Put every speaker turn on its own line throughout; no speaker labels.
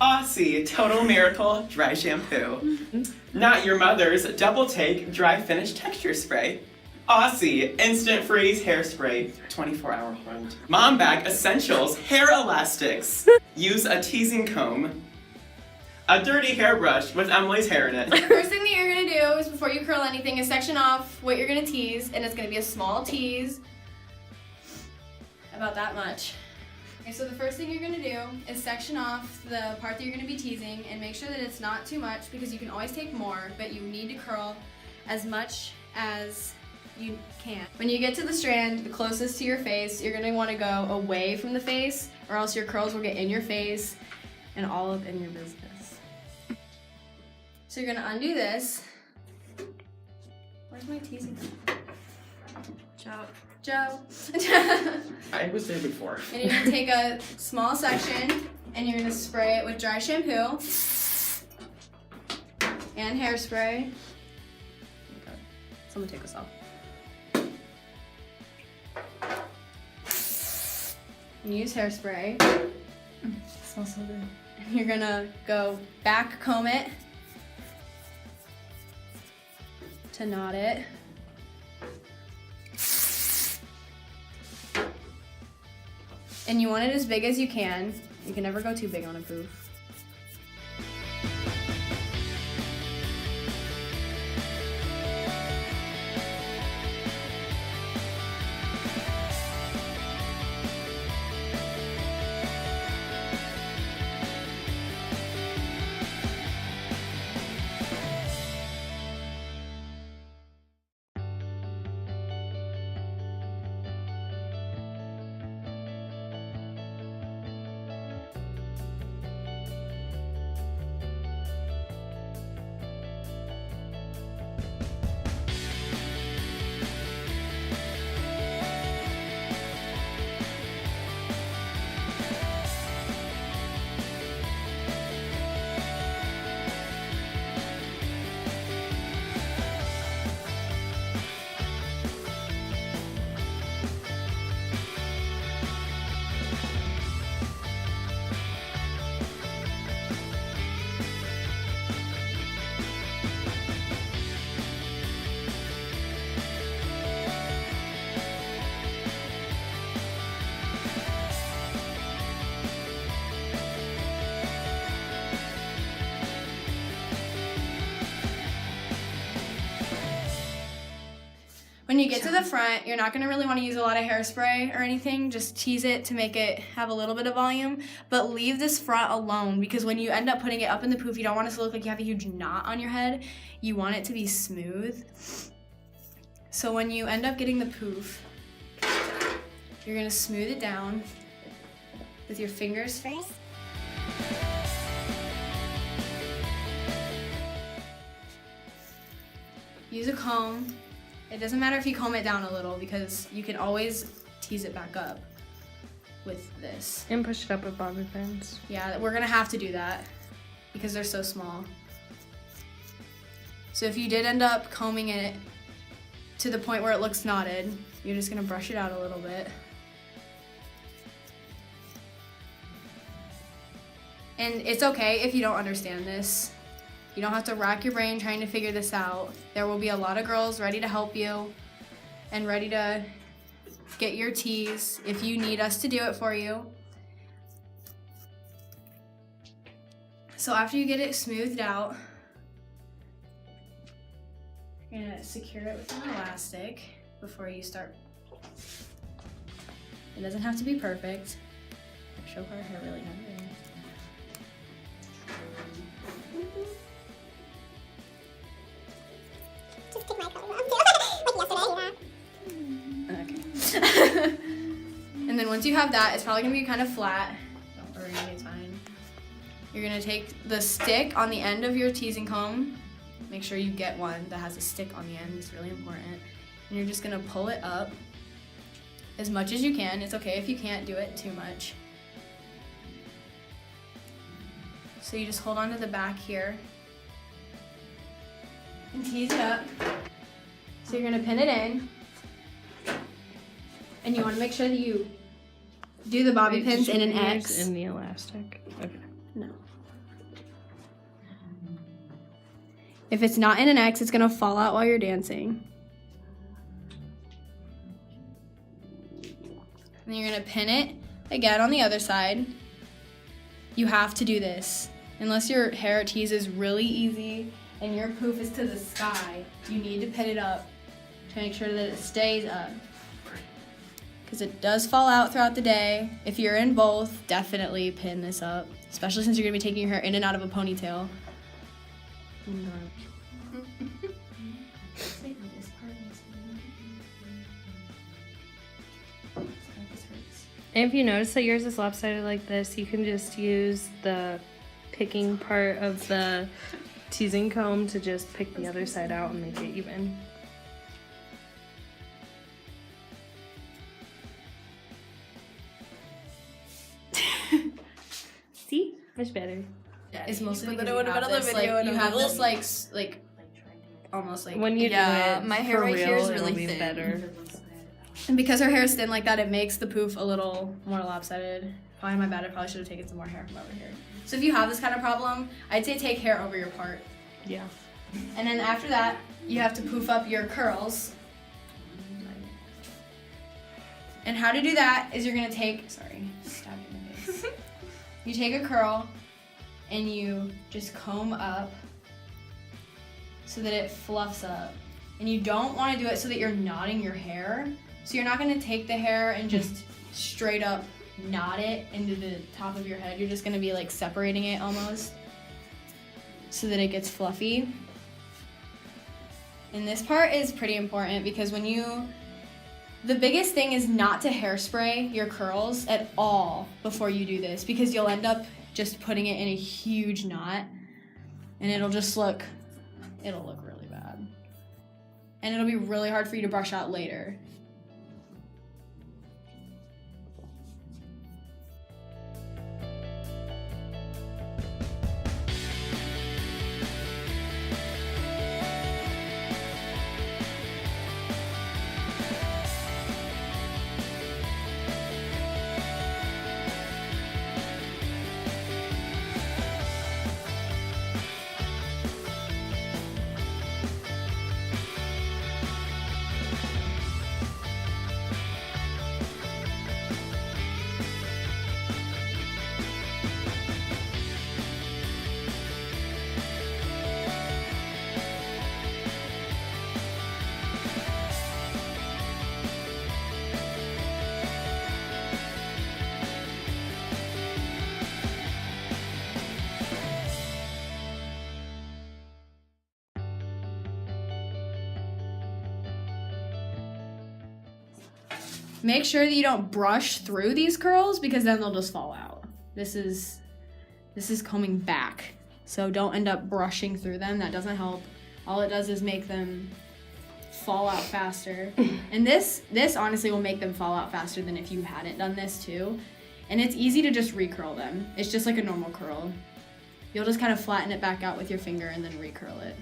Aussie Total Miracle Dry Shampoo. Not Your Mother's Double Take Dry Finish Texture Spray. Aussie Instant Freeze Hairspray, 24-hour hold. Mom Bag Essentials Hair Elastics. Use a teasing comb. A dirty hairbrush with Emily's hair in it.
First thing that you're gonna do is before you curl anything is section off what you're gonna tease, and it's gonna be a small tease. About that much. Okay, so the first thing you're gonna do is section off the part that you're gonna be teasing and make sure that it's not too much because you can always take more, but you need to curl as much as you can. When you get to the strand the closest to your face, you're gonna wanna go away from the face or else your curls will get in your face and all up in your business. So you're gonna undo this. Where's my teasing? Joe.
I was there before.
And you're gonna take a small section and you're gonna spray it with dry shampoo and hairspray. Okay. Someone take this off. And use hairspray. It smells so good. And you're gonna go back comb it to knot it. And you want it as big as you can. You can never go too big on a poof. When you get to the front, you're not gonna really wanna use a lot of hairspray or anything, just tease it to make it have a little bit of volume, but leave this front alone because when you end up putting it up in the poof, you don't want it to look like you have a huge knot on your head. You want it to be smooth. So when you end up getting the poof, you're gonna smooth it down with your fingers first. Use a comb. It doesn't matter if you comb it down a little because you can always tease it back up with this.
And push it up with bobby pins.
Yeah, we're gonna have to do that because they're so small. So if you did end up combing it to the point where it looks knotted, you're just gonna brush it out a little bit. And it's okay if you don't understand this. You don't have to rack your brain trying to figure this out. There will be a lot of girls ready to help you and ready to get your tease if you need us to do it for you. So after you get it smoothed out, you're gonna secure it with an elastic before you start. It doesn't have to be perfect. Show her hair really heavy. Okay. And then once you have that, it's probably gonna be kind of flat. Don't worry, it's fine. You're gonna take the stick on the end of your teasing comb. Make sure you get one that has a stick on the end, it's really important. And you're just gonna pull it up as much as you can. It's okay if you can't do it too much. So you just hold on to the back here and tease it up. So you're gonna pin it in. And you wanna make sure that you do the bobby pins in an X.
In the elastic. Okay.
No. If it's not in an X, it's gonna fall out while you're dancing. And then you're gonna pin it again on the other side. You have to do this. Unless your hair tease is really easy and your poof is to the sky, you need to pin it up to make sure that it stays up. Because it does fall out throughout the day. If you're in both, definitely pin this up, especially since you're gonna be taking your hair in and out of a ponytail.
And if you notice that yours is lopsided like this, you can just use the picking part of the teasing comb to just pick the other side out and make it even. See? Much better.
It's mostly
But
because
then it would have been on the video and
you
it
have
would've
this like almost like
When you
Yeah,
do it
my hair
for
right
real,
here is
it'll
really
be
thin.
better.
and because her hair is thin like that, it makes the poof a little more lopsided. Probably my bad. I probably should have taken some more hair from over here. So if you have this kind of problem, I'd say take hair over your part.
Yeah.
And then after that, you have to poof up your curls. And how to do that is you're gonna take, sorry, stab you in the face. You take a curl and you just comb up so that it fluffs up. And you don't wanna do it so that you're knotting your hair. So you're not gonna take the hair and just straight up knot it into the top of your head. You're just gonna be like separating it almost so that it gets fluffy. And this part is pretty important because the biggest thing is not to hairspray your curls at all before you do this because you'll end up just putting it in a huge knot and it'll look really bad. And it'll be really hard for you to brush out later. Make sure that you don't brush through these curls because then they'll just fall out. This is combing back. So don't end up brushing through them. That doesn't help. All it does is make them fall out faster. And this honestly will make them fall out faster than if you hadn't done this too. And it's easy to just recurl them. It's just like a normal curl. You'll just kind of flatten it back out with your finger and then recurl it.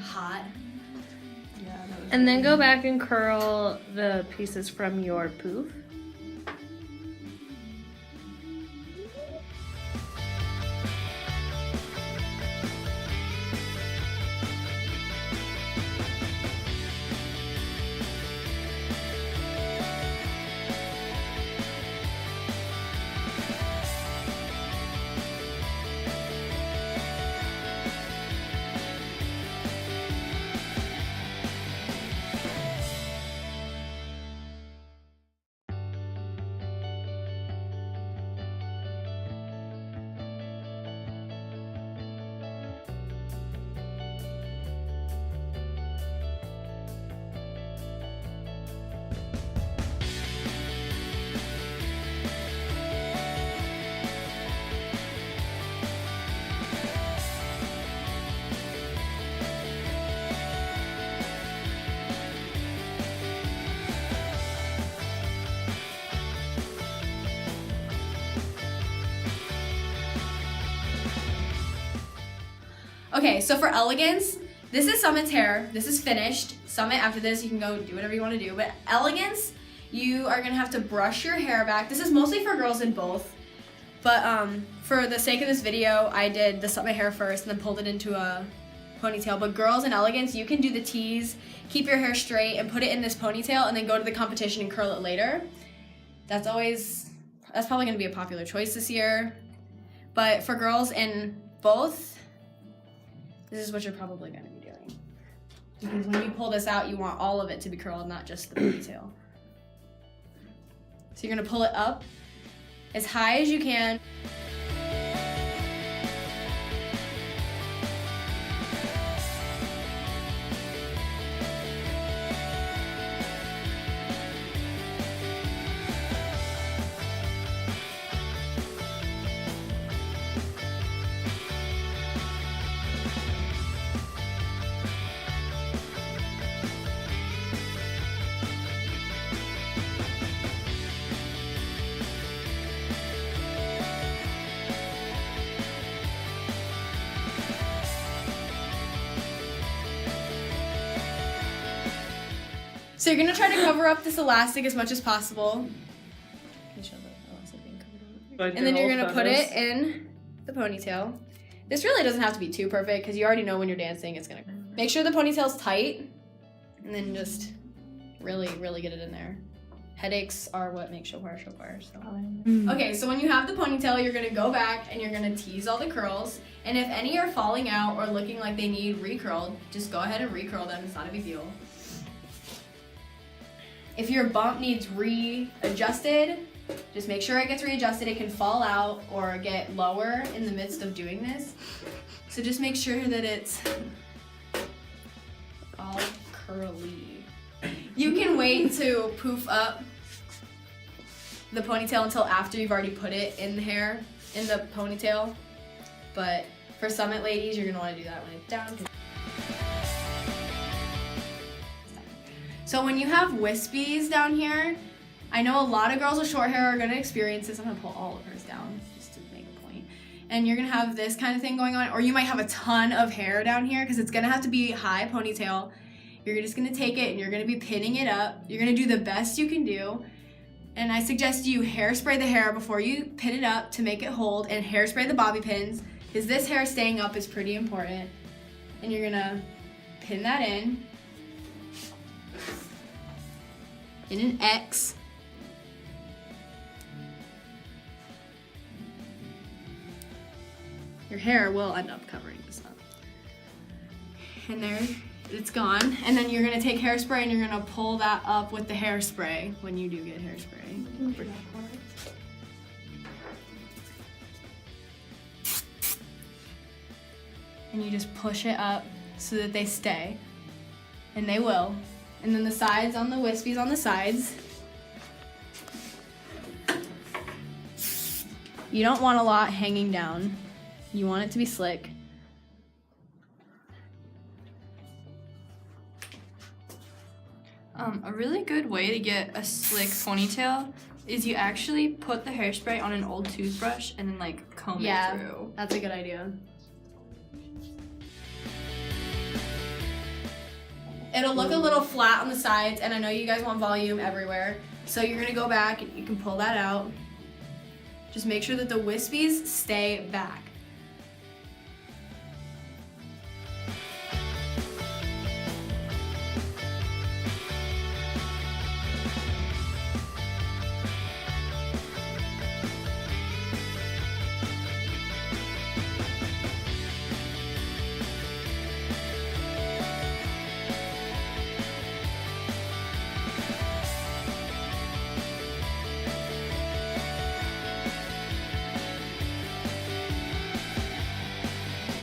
Hot.
And then go back and curl the pieces from your poof.
Okay, so for Elegance, this is Summit's hair. This is finished. Summit, after this, you can go do whatever you want to do. But Elegance, you are going to have to brush your hair back. This is mostly for girls in both. But for the sake of this video, I did the Summit hair first and then pulled it into a ponytail. But girls in Elegance, you can do the tease, keep your hair straight, and put it in this ponytail, and then go to the competition and curl it later. That's probably going to be a popular choice this year. But for girls in both, this is what you're probably going to be doing. Because when you pull this out, you want all of it to be curled, not just the ponytail. So you're going to pull it up as high as you can. So you're gonna try to cover up this elastic as much as possible. And then you're gonna put it in the ponytail. This really doesn't have to be too perfect because you already know when you're dancing it's gonna. Make sure the ponytail's tight and then just really, really get it in there. Headaches are what make show choir. So. Okay, so when you have the ponytail, you're gonna go back and you're gonna tease all the curls. And if any are falling out or looking like they need recurled, just go ahead and recurl them, it's not a big deal. If your bump needs readjusted, just make sure it gets readjusted. It can fall out or get lower in the midst of doing this. So just make sure that it's all curly. You can wait to poof up the ponytail until after you've already put it in the hair, in the ponytail. But for Summit ladies, you're gonna wanna do that when it's down. So when you have wispies down here, I know a lot of girls with short hair are gonna experience this. I'm gonna pull all of hers down just to make a point. And you're gonna have this kind of thing going on, or you might have a ton of hair down here because it's gonna have to be high ponytail. You're just gonna take it and you're gonna be pinning it up. You're gonna do the best you can do. And I suggest you hairspray the hair before you pin it up to make it hold, and hairspray the bobby pins because this hair staying up is pretty important. And you're gonna pin that in an X. Your hair will end up covering this up. And there, it's gone. And then you're gonna take hairspray and you're gonna pull that up with the hairspray when you do get hairspray. And you just push it up so that they stay. And they will. And then the sides on the wispies on the sides. You don't want a lot hanging down. You want it to be slick.
A really good way to get a slick ponytail is you actually put the hairspray on an old toothbrush and then like comb it through.
That's a good idea. It'll look a little flat on the sides, and I know you guys want volume everywhere. So you're gonna go back and you can pull that out. Just make sure that the wispies stay back.